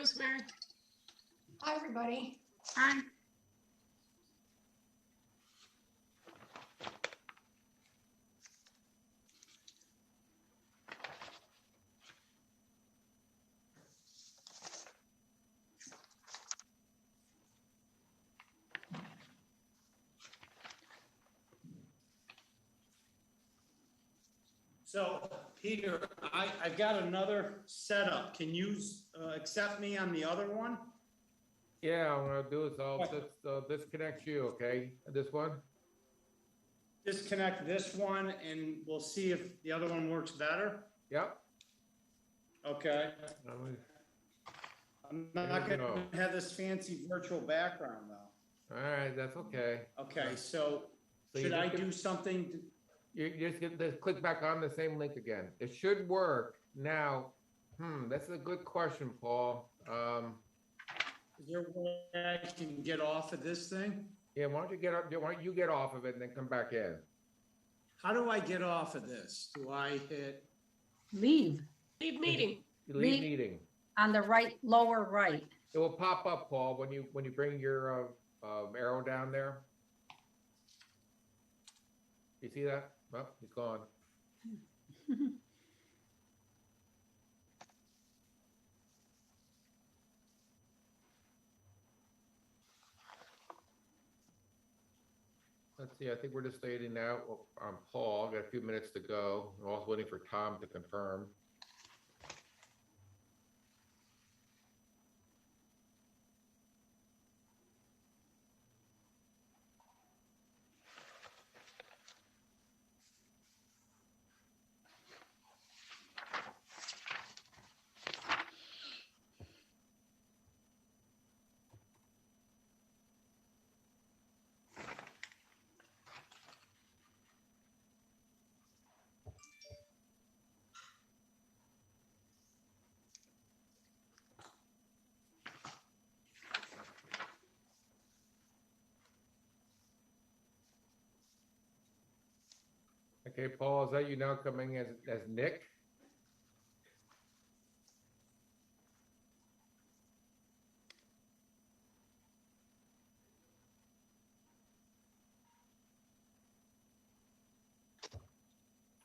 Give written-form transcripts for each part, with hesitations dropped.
Rosemary. Hi, everybody. Hi. So, Peter, I've got another setup. Can you accept me on the other one? Yeah, what I'll do is I'll just disconnect you, okay? This one? Disconnect this one and we'll see if the other one works better. Yep. Okay. I'm not Here we gonna go. have this fancy virtual background though. All right, that's okay. Okay, so So you should I just do something? You just get this, click back on the same link again. It should work. Now, that's a good question, Paul. Is there a way I can get off of this thing? Yeah, why don't you get off of it and then come back in? How do I get off of this? Do I hit? Leave Leave meeting. You leave Leave. meeting. on the right, lower right. It will pop up, Paul, when you bring your arrow down there. You see that? Oh, he's gone. Let's see, I think we're just waiting now on Paul. Got a few minutes to go. We're also waiting for Tom to confirm. Okay, Paul, is that you now coming as Nick?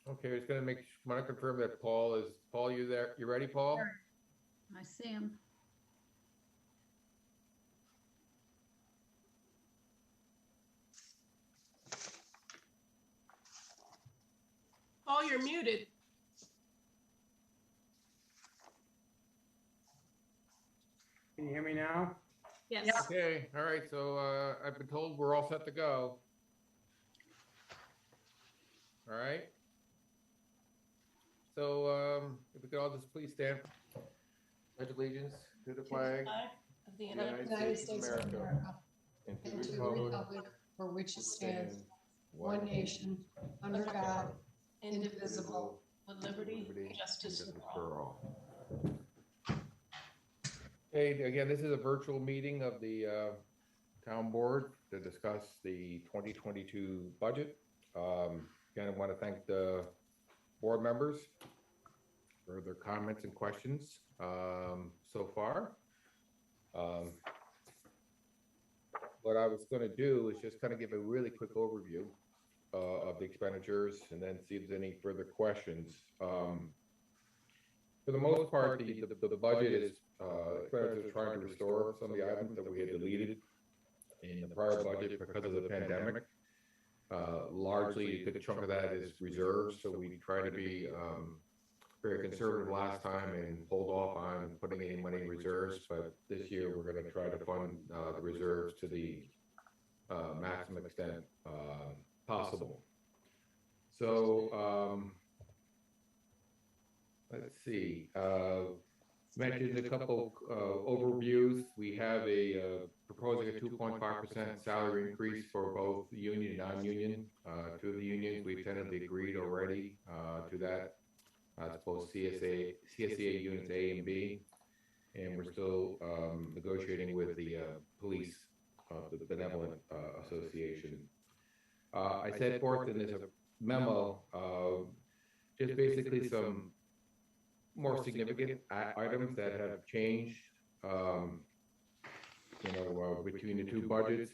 Okay, it's gonna want to confirm that Paul, you there? You ready, Paul? Sure. I see him. Paul, you're muted. Can you hear me now? Yes. Yeah. Okay, all right, so I've been told we're all set to go. All right. So if we could all just please stand. Pledge allegiance to the flag Of the United States of America and And to to the the republic republic for which it stands, one one nation, under God, indivisible, with liberty liberty, and justice justice for all. for all. Okay, again, this is a virtual meeting of the town board to discuss the 2022 budget. Again, I want to thank the board members for their comments and questions so far. What I was going to do is just kind of give a really quick overview of the expenditures and then see if there's any further questions. For the most part, the budget is expenditures trying to restore some of the items that we had deleted in the prior budget because of the pandemic. Largely, a good chunk of that is reserves, so we try to be very conservative last time and hold off on putting any money in reserves, but this year we're going to try to fund the reserves to the maximum extent possible. So let's see. Mentioned a couple overviews. We have proposing a 2.5% salary increase for both union and non-union. Two of the unions we've tentatively agreed already to that. It's both CSA units A and B, and we're still negotiating with the police, the benevolent association. I set forth in this memo just basically some more significant items that have changed between the two budgets.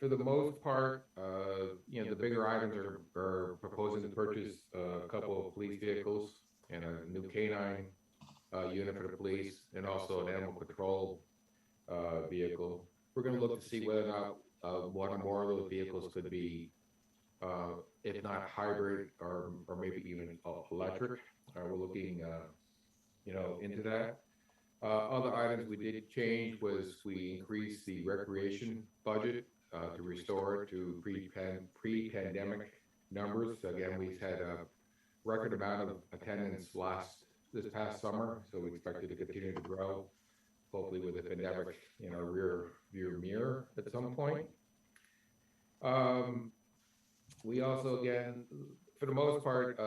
For the most part, the bigger items are proposing to purchase a couple of police vehicles and a new canine unit for the police, and also an animal control vehicle. We're going to look to see whether or not one or more of those vehicles could be, if not hybrid or maybe even electric. We're looking, into that. Other items we did change was we increased the recreation budget to restore it to pre-pandemic numbers. So again, we've had a record amount of attendance this past summer, so we expect it to continue to grow, hopefully with the pandemic in our rear view mirror at some point. We also, again, for the most part,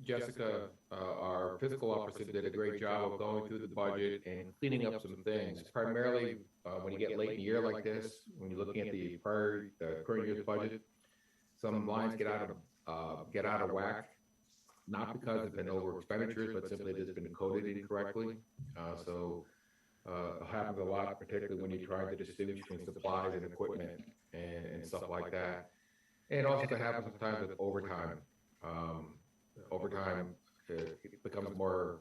Jessica, our fiscal officer, did a great job of going through the budget and cleaning up some things. Primarily, when you get late in the year like this, when you're looking at the current year's budget, some lines get out of whack, not because of an over expenditures, but simply just been coded incorrectly. It happens a lot, particularly when you're trying to distinguish between supplies and equipment and stuff like that. And also it happens sometimes with overtime. Overtime becomes more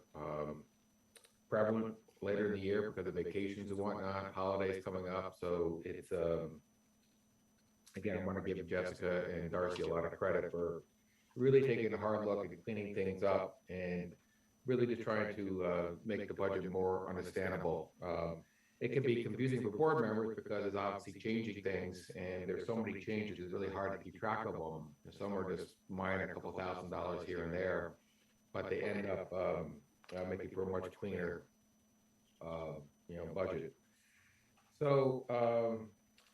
prevalent later in the year because of vacations and whatnot, holidays coming up. So it's, again, I want to give Jessica and Darcy a lot of credit for really taking a hard look and cleaning things up and really just trying to make the budget more understandable. It can be confusing for board members because it's obviously changing things, and there's so many changes, it's really hard to keep track of them. Some are just minor, a couple $1,000s here and there, but they end up making for a much cleaner, budget. So,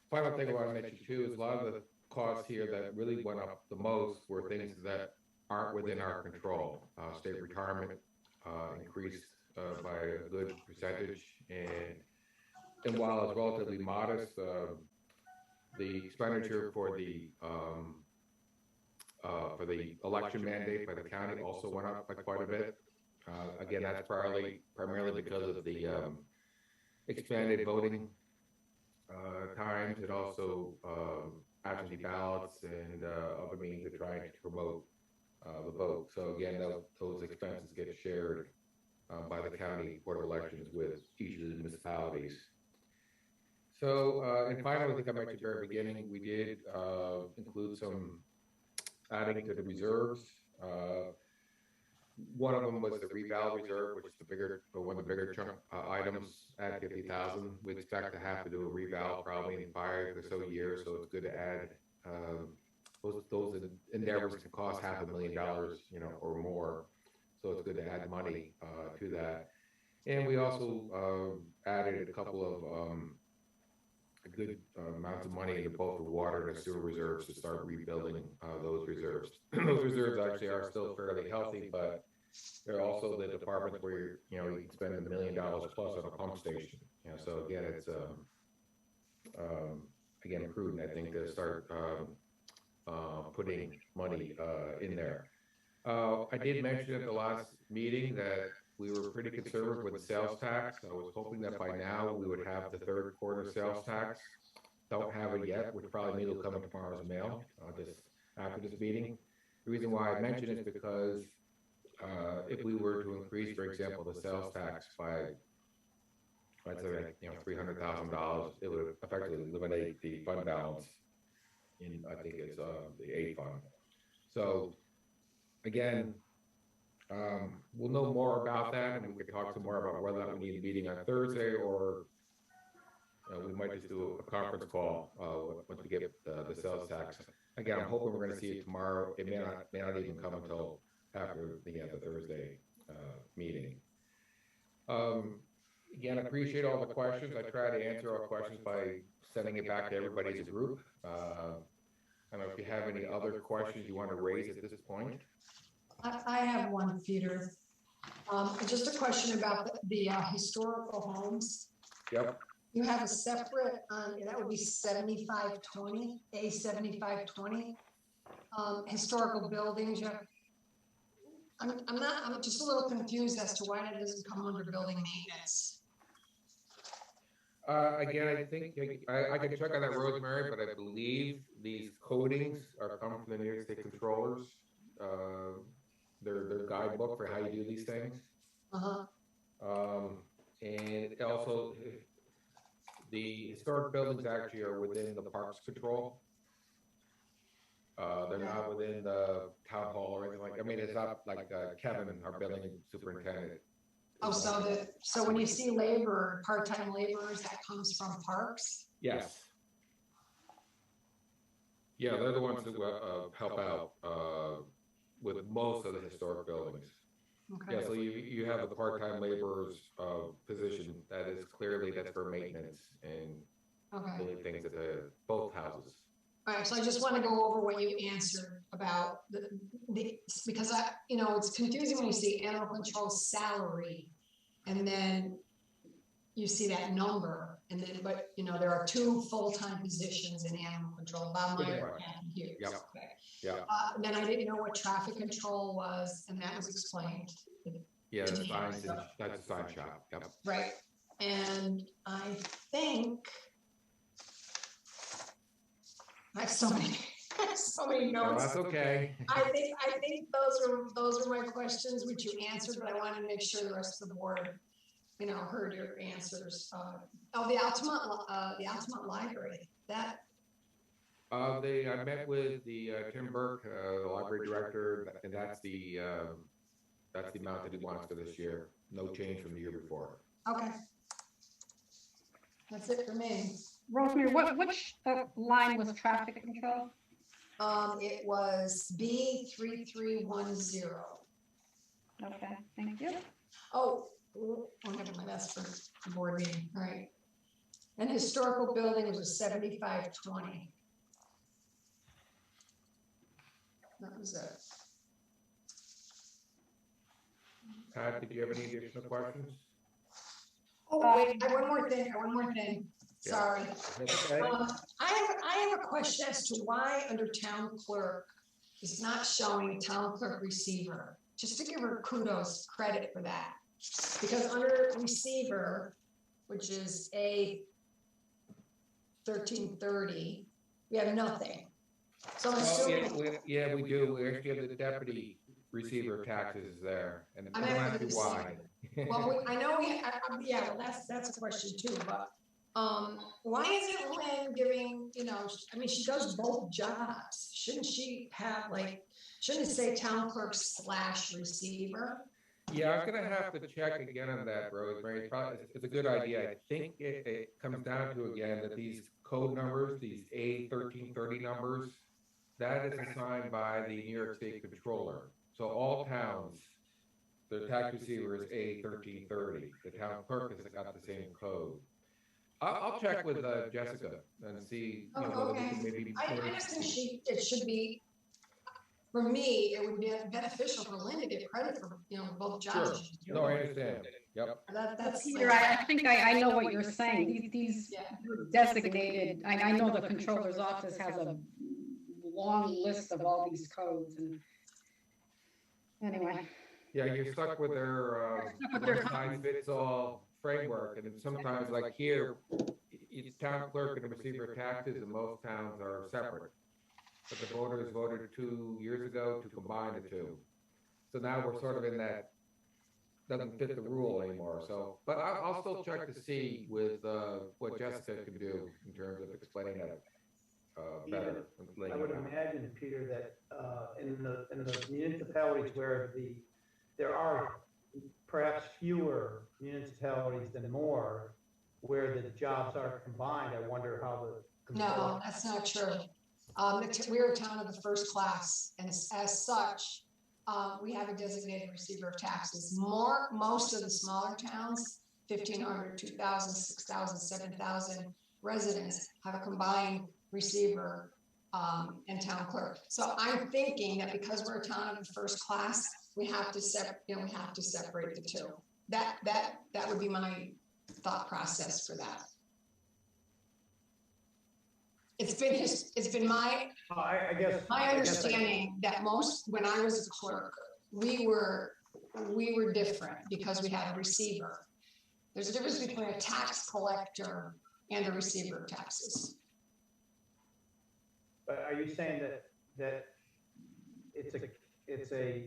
final thing I want to mention too is a lot of the costs here that really went up the most were things that aren't within our control. State retirement increased by a good percentage, and while it's relatively modest, the expenditure for the election mandate by the county also went up by quite a bit. Again, that's primarily because of the expanded voting times, and also absentee ballots and other means of trying to promote the vote. So again, those expenses get shared by the county board of elections with each of the municipalities. So, and finally, I think I mentioned at the very beginning, we did include some adding to the reserves. One of them was the reval reserve, which is one of the bigger chunk items at 50,000. We expect to have to do a reval probably in 5 or so years, so it's good to add. Those endeavors can cost $500,000, or more. So it's good to add money to that. And we also added a couple of good amounts of money into both the water and the sewer reserves to start rebuilding those reserves. Those reserves actually are still fairly healthy, but they're also the departments where you can spend $1 million plus on a pump station. So again, it's prudent, I think, to start putting money in there. I did mention at the last meeting that we were pretty conservative with the sales tax. I was hoping that by now we would have the third quarter sales tax. Don't have it yet, which probably means it'll come in tomorrow's mail, just after this meeting. The reason why I mention it is because if we were to increase, for example, the sales tax by, let's say, $300,000, it would effectively eliminate the fund balance in, I think it's the A fund. So again, we'll know more about that, and we can talk some more about whether or not we need a meeting on Thursday, or we might just do a conference call once we get the sales tax. Again, I'm hoping we're going to see it tomorrow. It may not even come until after the Thursday meeting. Again, I appreciate all the questions. I try to answer all questions by sending it back to everybody as a group. I don't know if you have any other questions you want to raise at this point. I have one, Peter. Just a question about the historical homes. Yep. You have a separate, that would be 7520, A7520, historical buildings. I'm just a little confused as to why that doesn't come under building maintenance. Again, I think, I can check on that, Rosemary, but I believe these codings are coming from the New York State Controllers. Their guidebook for how you do these things. Uh-huh. And also, the historic buildings actually are within the parks control. They're not within the town hall or anything like, I mean, it's not like Kevin, our building superintendent. Oh, so when you see labor, part-time laborers, that comes from parks? Yes. Yeah, they're the ones who help out with most of the historic buildings. Okay. Yeah, so you have the part-time laborers position that is clearly that's for maintenance and Okay. doing things at both houses. All right, so I just want to go over what you answered about because it's confusing when you see animal control salary and then you see that number and then, but there are 2 full-time positions in animal control, Bob Meyer and Kathy Hughes. Yep. Okay. Yeah. And then I didn't know what traffic control was, and that was explained. Yeah, that's a sign shop. Yep. Right, and I think I have so many No, notes. that's okay. I think those are my questions, which you answered, but I wanted to make sure the rest of the board, heard your answers. The Altamont Library, that. I met with the Tim Burke, the library director, and that's the amount that he wants for this year. No change from the year before. Okay. That's it for me. Rosemary, which line was traffic control? It was B3310. Okay, thank you. Oh, never mind, that's for the board meeting, all right. And historical buildings was 7520. That was it. Pat, did you have any additional questions? Oh, wait, I have one more thing. Yeah. Sorry. Okay. I have a question as to why under town clerk is not showing town clerk receiver, just to give her credit for that. Because under receiver, which is A 1330, we have nothing. So I'm assuming. We do. We actually have the deputy receiver taxes there, and I don't ask you why. Well, I know well, that's a question too, but why isn't Lynn giving, she does both jobs. Shouldn't she have shouldn't it say town clerk / receiver? Yeah, I'm gonna have to check again on that, Rosemary. It's a good idea. I think it comes down to, again, that these code numbers, these A1330 numbers, that is assigned by the New York State Controller. So all towns, their tax receiver is A1330. The town clerk has got the same code. I'll check with Jessica and see. Whether we can maybe. I just think it should be. For me, it would be beneficial for Lynn to get credit for both jobs. Sure. No, I understand. Yep. That's Peter, I think I know what you're saying. These designated. I know the controller's office has a long list of all these codes, and anyway. Yeah, you're stuck with their one-size-fits-all framework, and sometimes, like here, each town clerk and the receiver of taxes in most towns are separate. But the voters voted 2 years ago to combine the two. So now we're sort of in that, doesn't fit the rule anymore. So, but I'll still check to see with what Jessica can do in terms of explaining that better. I would imagine, Peter, that in the municipalities where there are perhaps fewer municipalities than more, where the jobs are combined, I wonder how the. No, that's not true. We're a town of the first class, and as such, we have a designated receiver of taxes. Most of the smaller towns, 1,500, 2,000, 6,000, 7,000 residents, have a combined receiver and town clerk. So I'm thinking that because we're a town of the first class, we have to separate the two. That would be my thought process for that. It's been my understanding that when I was a clerk, we were different because we had a receiver. There's a difference between a tax collector and a receiver of taxes. But are you saying that it's a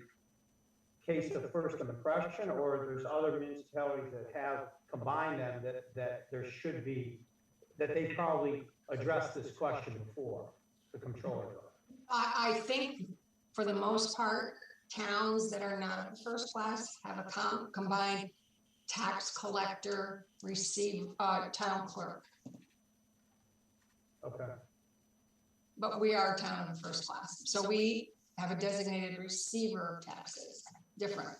case of first impression, or there's other municipalities that have combined them that there should be, that they probably addressed this question before, the controller? I think for the most part, towns that are not first class have a combined tax collector, town clerk. Okay. But we are a town of the first class. So we have a designated receiver of taxes, different.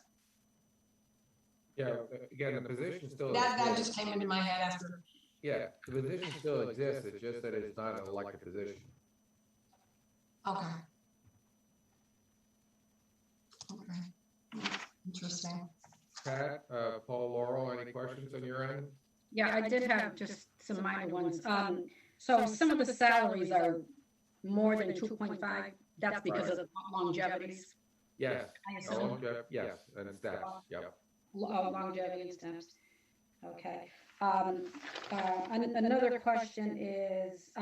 Yeah, again, the position still. That exists. just came into my head after. Yeah, the position still exists, it's just that it's not an elected position. Okay. Okay. Interesting. Pat, Paul, Laurel, any questions on your end? Yeah, I did have just some minor ones. So some of the salaries are more than 2.5. That's because of longevities. Yes, I assume. yes, and steps, yep. Longevity and steps. Okay. Another question is,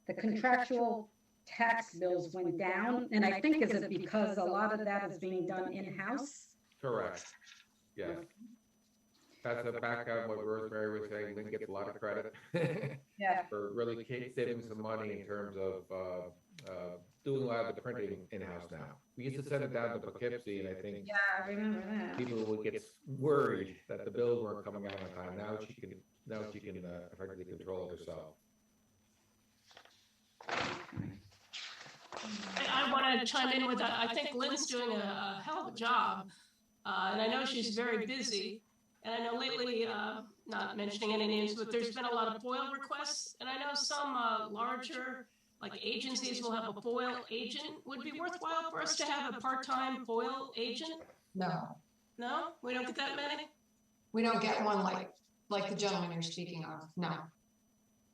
the contractual tax bills went down, and I think is it because a lot of that is being done in-house? Correct, yes. That's a back on what Rosemary was saying, Lynn gets a lot of credit. Yeah. For really saving some money in terms of, doing a lot of the printing in-house now. We used to send it down to Poughkeepsie, and I think Yeah, I remember that. people would get worried that the bills weren't coming out on time. Now she can effectively control it herself. I want to chime in with that. I think Lynn's doing a hell of a job. And I know she's very busy. And I know lately, not mentioning any names, but there's been a lot of FOIL requests. And I know some larger, like agencies will have a FOIL agent. Would it be worthwhile for us to have a part-time FOIL agent? No, No? We don't get that many? we don't get one like the gentleman you're speaking of. No,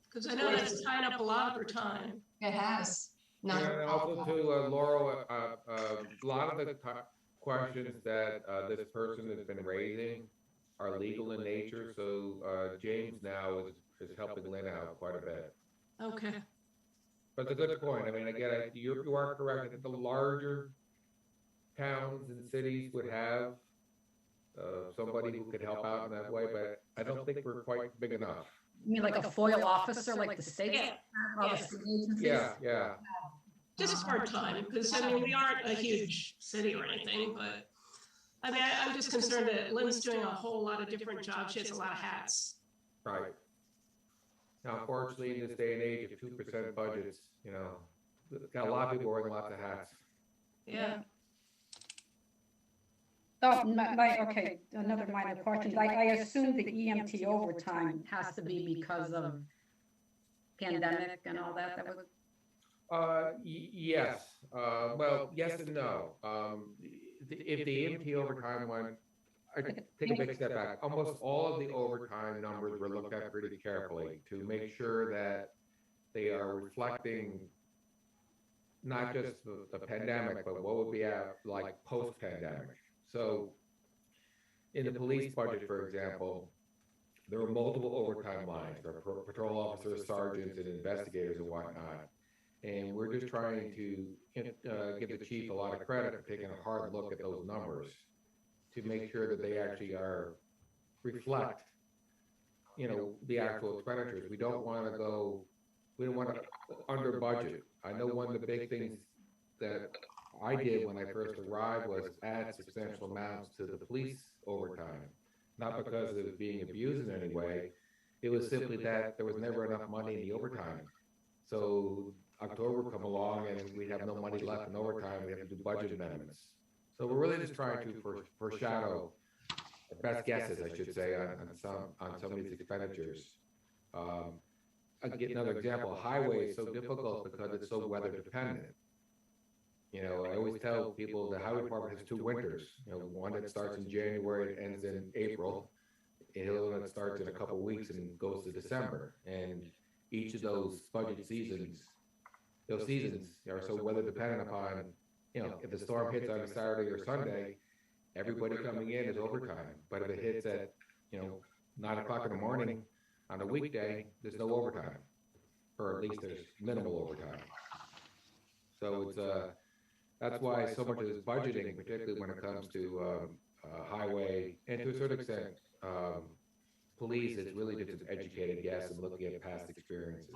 Because I know that's tying up a lot of her time. it has. Yeah, and also to Laurel, a lot of the questions that this person has been raising are legal in nature, so James now is helping Lynn out quite a bit. Okay. But it's a good point. I mean, again, you are correct that the larger towns and cities would have somebody who could help out in that way, but I don't think we're quite big enough. You mean like a FOIL officer, like the state? Yeah. All the state agencies? Yeah. Just part-time, because I mean, we aren't a huge city or anything, but I mean, I'm just concerned that Lynn's doing a whole lot of different jobs. She has a lot of hats. Right. Now, unfortunately, in this day and age of 2% budgets, got a lot of people wearing lots of hats. Yeah. Oh, okay, another minor question. I assume the EMT overtime has to be because of pandemic and all that. That was. Yes. Well, yes and no. If the EMT overtime went, I take a big step back. Almost all of the overtime numbers were looked at pretty carefully to make sure that they are reflecting not just the pandemic, but what would be like post-pandemic. So in the police budget, for example, there were multiple overtime lines for patrol officers, sergeants, and investigators and whatnot. And we're just trying to give the chief a lot of credit for taking a hard look at those numbers to make sure that they actually reflect, the actual expenditures. We don't want to under budget. I know one of the big things that I did when I first arrived was add substantial amounts to the police overtime, not because it was being abused in any way. It was simply that there was never enough money in the overtime. So October would come along and we'd have no money left in overtime. We have to do budget amendments. So we're really just trying to foreshadow our best guesses, I should say, on some of these expenditures. I'll get another example. Highway is so difficult because it's so weather dependent. I always tell people the highway department has two winters. One that starts in January and ends in April, and the other one that starts in a couple of weeks and goes to December. And each of those budget seasons, are so weather dependent upon, if the storm hits on a Saturday or Sunday, everybody coming in is overtime. But if it hits at 9 o'clock in the morning on a weekday, there's no overtime, or at least there's minimal overtime. So it's that's why so much of this budgeting, particularly when it comes to highway and to a certain extent police, is really just an educated guess and looking at past experiences.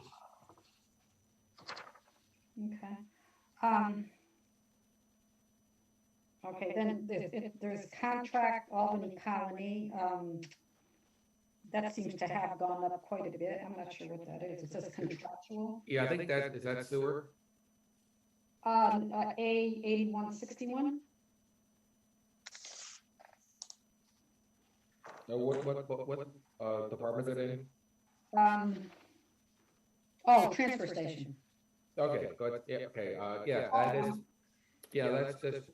Okay. Okay, then there's contract Albany Colony. That seems to have gone up quite a bit. I'm not sure what that is. It says contractual. Yeah, I think is that sewer? A8161. No, what department is it in? Transfer station. Okay, good. Yeah, okay. Yeah, that is. Yeah, that's just.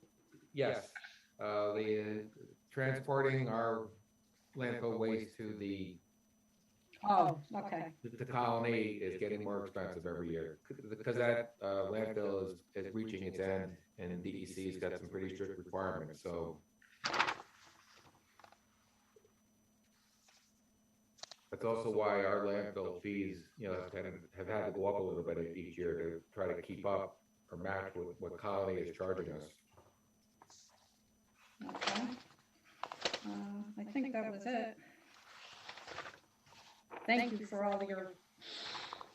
Yes, the transporting our landfill waste to the Okay. the colony is getting more expensive every year because that landfill is reaching its end, and DEC's got some pretty strict requirements. So that's also why our landfill fees, have had to go up a little bit each year to try to keep up or match with what colony is charging us. Okay. I think that was it. Thank you for all your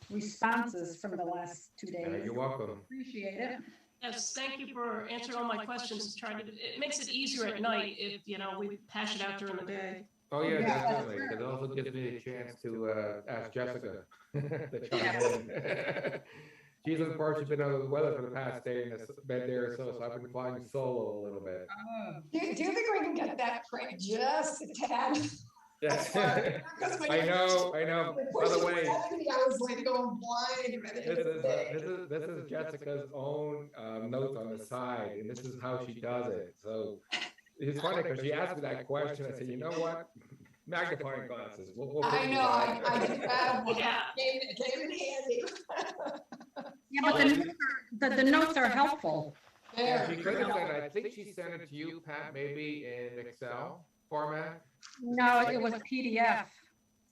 responses from the last 2 days. You're welcome. Appreciate it. Yes, thank you for answering all my questions. It makes it easier at night if, we hash it out during the day. Oh, yeah, definitely, because it also gives me a chance to ask Jessica to chime in. She's unfortunately been under the weather for the past day and has been there, so I've been flying solo a little bit. Do you think we can get that print just a tad? Yes. I know. By the way, I was like going blind. this is Jessica's own notes on the side, and this is how she does it. So it's funny because she asked me that question. I said, you know what? Magnifying glasses. We'll I know. I did that one. Yeah. It came in handy. Yeah, but the notes are helpful. Yeah, she could have said, I think she sent it to you, Pat, maybe in Excel format. No, it was PDF.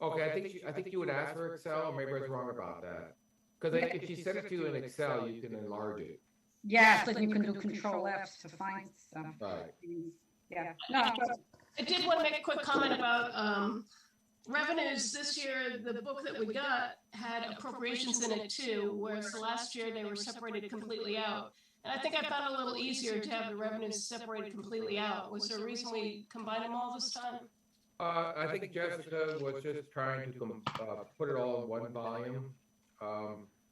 Okay, I think you would ask for Excel, or maybe I was wrong about that. Because if she sent it to you in Excel, you can enlarge it. Yeah, so you can do Control F to find stuff. Right. Yeah. No, I did want to make a quick comment about revenues. This year, the book that we got had appropriations in it too, whereas last year they were separated completely out. And I think I found it a little easier to have the revenues separated completely out. Was there a reason we combined them all this time? I think Jessica was just trying to put it all in one volume.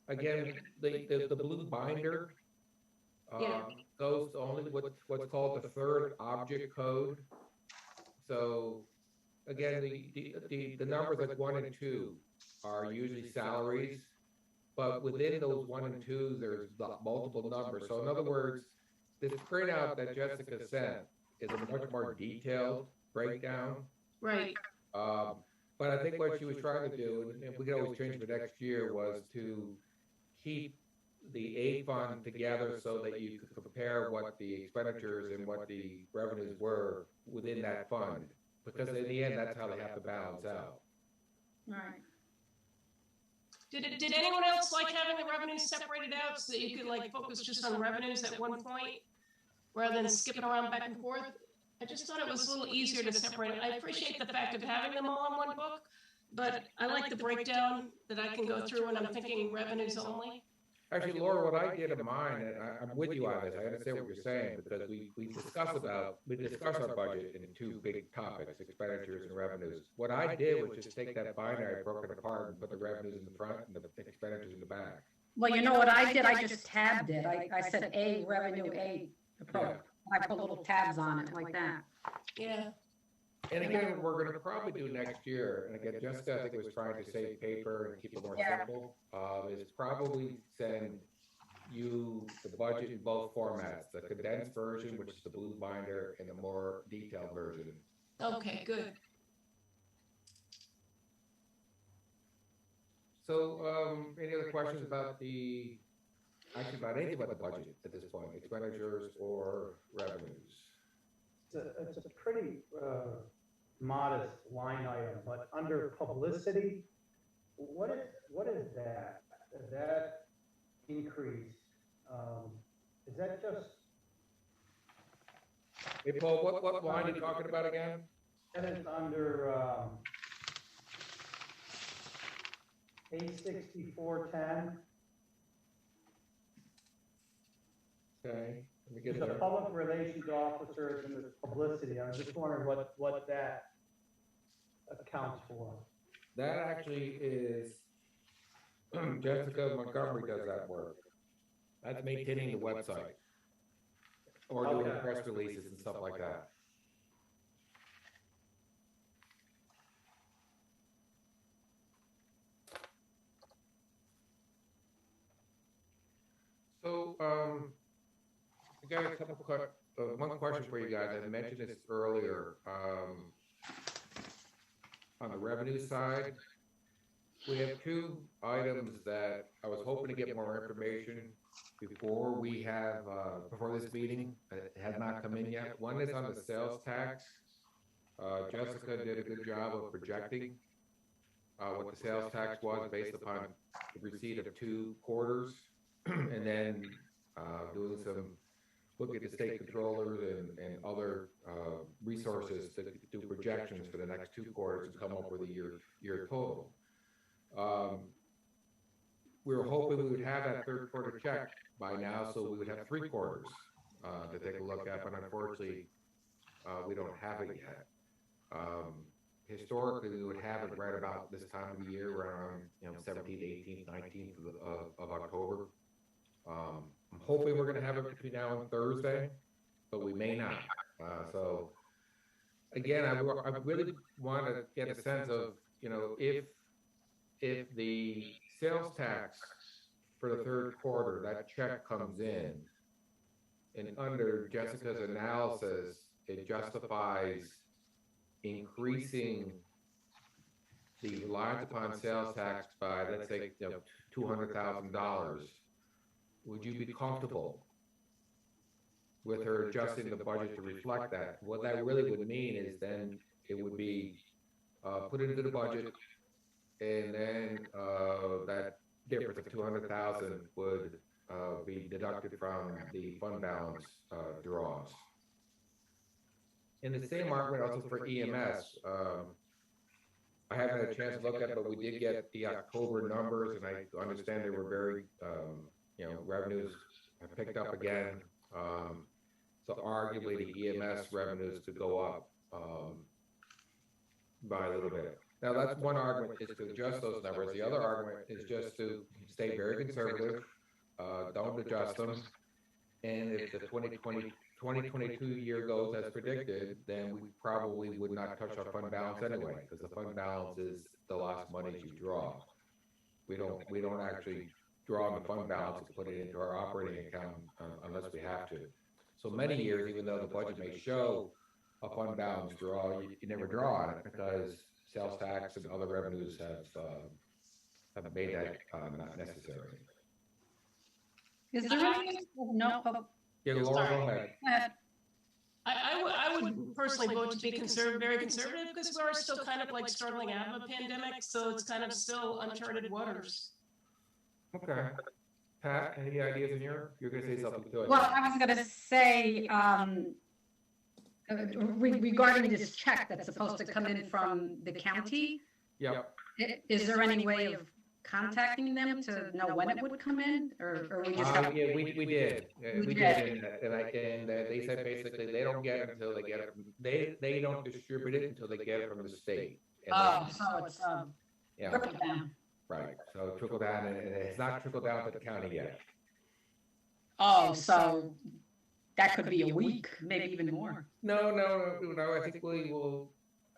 Again, the blue binder goes only what's called the third object code. So again, the numbers like 1 and 2 are usually salaries, but within those 1 and 2, there's multiple numbers. So in other words, this printout that Jessica sent is a much more detailed breakdown. Right. But I think what she was trying to do, and we could always change for next year, was to keep the A fund together so that you could compare what the expenditures and what the revenues were within that fund. Because in the end, that's how they have to balance out. right. Did anyone else like having the revenues separated out so that you could focus just on revenues at one point rather than skipping around back and forth? I just thought it was a little easier to separate it. I appreciate the fact of having them all in one book, but I like the breakdown that I can go through when I'm thinking revenues only. Actually, Laura, what I did in mine, and I'm with you on this, I understand what you're saying, because we discussed our budget in 2 big topics, expenditures and revenues. What I did was just take that binary, broke it apart, and put the revenues in the front and the expenditures in the back. Well, you know what I did? I just tabbed it. I said A revenue, A approach. I put little tabs on it like that. Yeah. And again, what we're going to probably do next year, and again, Jessica, I think, was trying to save paper and keep it more simple, is probably send you the budget in both formats, the condensed version, which is the blue binder, and the more detailed version. Okay, good. So, any other questions about about anything about the budget at this point, expenditures or revenues? It's a pretty modest line item, but under publicity, what is that? That increase, is that just? Hey, Paul, what line are you talking about again? That is under, A6410. Okay, let me get The there. public relations officers and the publicity, I was just wondering what that accounts for. That actually is, Jessica Montgomery does that work. That's maintaining the website. Or doing Okay. press releases and stuff like that. So, I got a couple one question for you guys. I mentioned this earlier. On the revenue side, we have two items that I was hoping to get more information before we have, before this meeting. It has not come in yet. One is on the sales tax. Jessica did a good job of projecting what the sales tax was based upon the receipt of 2 quarters, and then doing some look at the state controllers and other resources to do projections for the next 2 quarters and come up with a year total. We were hoping we would have that 3rd quarter check by now, so we would have 3 quarters to take a look at, but unfortunately, we don't have it yet. Historically, we would have it right about this time of the year, around 17th, 18th, 19th of October. I'm hoping we're going to have it between now and Thursday, but we may not. So again, I really want to get a sense of, if the sales tax for the 3rd quarter, that check comes in, and under Jessica's analysis, it justifies increasing the reliance upon sales tax by, let's say, $200,000. Would you be comfortable with her adjusting the budget to reflect that? What that really would mean is then it would be put into the budget, and then that difference of 200,000 would be deducted from the fund balance draws. In the same argument also for EMS, I haven't had a chance to look at it, but we did get the October numbers, and I understand they were very, revenues have picked up again. So arguably the EMS revenues could go up by a little bit. Now that's one argument, is to adjust those numbers. The other argument is just to stay very conservative, don't adjust them. And if the 2022 year goes as predicted, then we probably would not touch our fund balance anyway, because the fund balance is the last money you draw. We don't actually draw on the fund balance and put it into our operating account unless we have to. So many years, even though the budget may show a fund balance draw, you never draw on it because sales tax and other revenues have made that not necessary. Is there any, no, Yeah, Laura, go ahead. I would personally vote to be very conservative, because we're still kind of like struggling out of a pandemic, so it's kind of still uncharted waters. Okay. Pat, any ideas in you're gonna say something to it? well, I was gonna say, regarding this check that's supposed to come in from the county, Yep. is there any way of contacting them to know when it would come in, or we just have? Yeah, we did. We We did. did, and they said basically they don't get it until they get it from, they don't distribute it until they get it from the state. And Oh, then- so it's, Yeah, trickle down. right. So trickle down, and it's not trickled down to the county yet. Oh, so that could be a week, maybe even more. No, I think we will,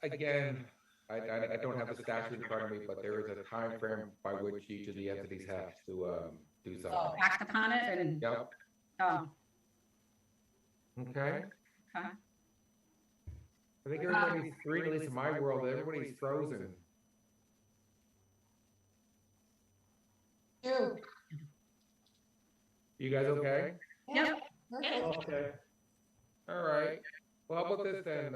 again, I don't have the statute in front of me, but there is a time frame by which each of the entities have to do Oh, something. act upon it and, Yep, oh, okay. okay. I think everybody's free, at least in my world, everybody's frozen. Two. You guys okay? Yep. We're good. Okay. All right. Well, how about this then?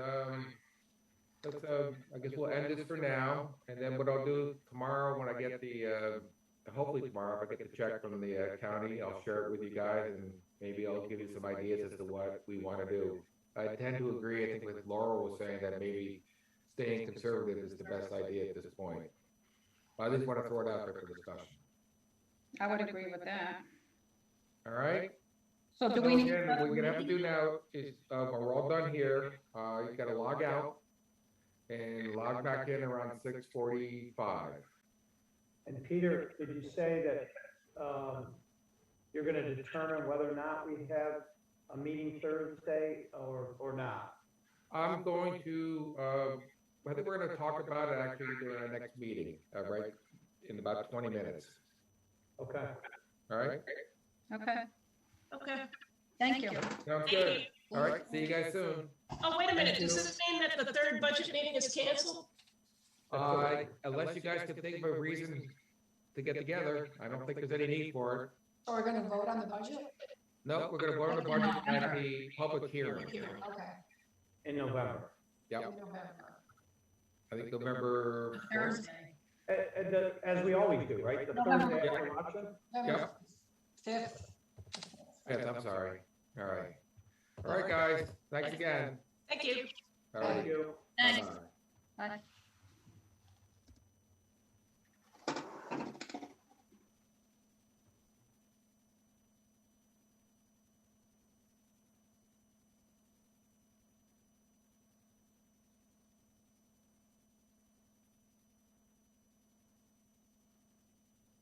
let's, I guess we'll end this for now, and then what I'll do tomorrow, when I get hopefully tomorrow, if I get the check from the county, I'll share it with you guys, and maybe I'll give you some ideas as to what we want to do. I tend to agree, I think with Laurel was saying that maybe staying conservative is the best idea at this point. I just want to throw it out there for discussion. I would agree with that. All right? So do So we need? again, what we're gonna have to do now is, when we're all done here, you gotta log out and log back in around 6:45. And Peter, did you say that you're gonna determine whether or not we have a meeting Thursday or not? I'm going to, I think we're gonna talk about it actually during our next meeting, right, in about 20 minutes. Okay. All right? Okay, Okay. thank you. Sounds Thank good. you. All right, see you guys soon. Oh, wait a minute. Does this mean that the third budget meeting is canceled? Unless you guys can think of a reason to get together, I don't think there's any need for it. So we're gonna vote on the budget? No, we're gonna vote on the budget at the public hearing. Okay, In November. Yep, in November. I think November 4th. Thursday. As we always do, right? The Thursday after election? November 5th. Yes, I'm sorry. All right. All right, guys. Thanks again. Thank you. All right. Thank you. Thanks. Bye-bye. Bye.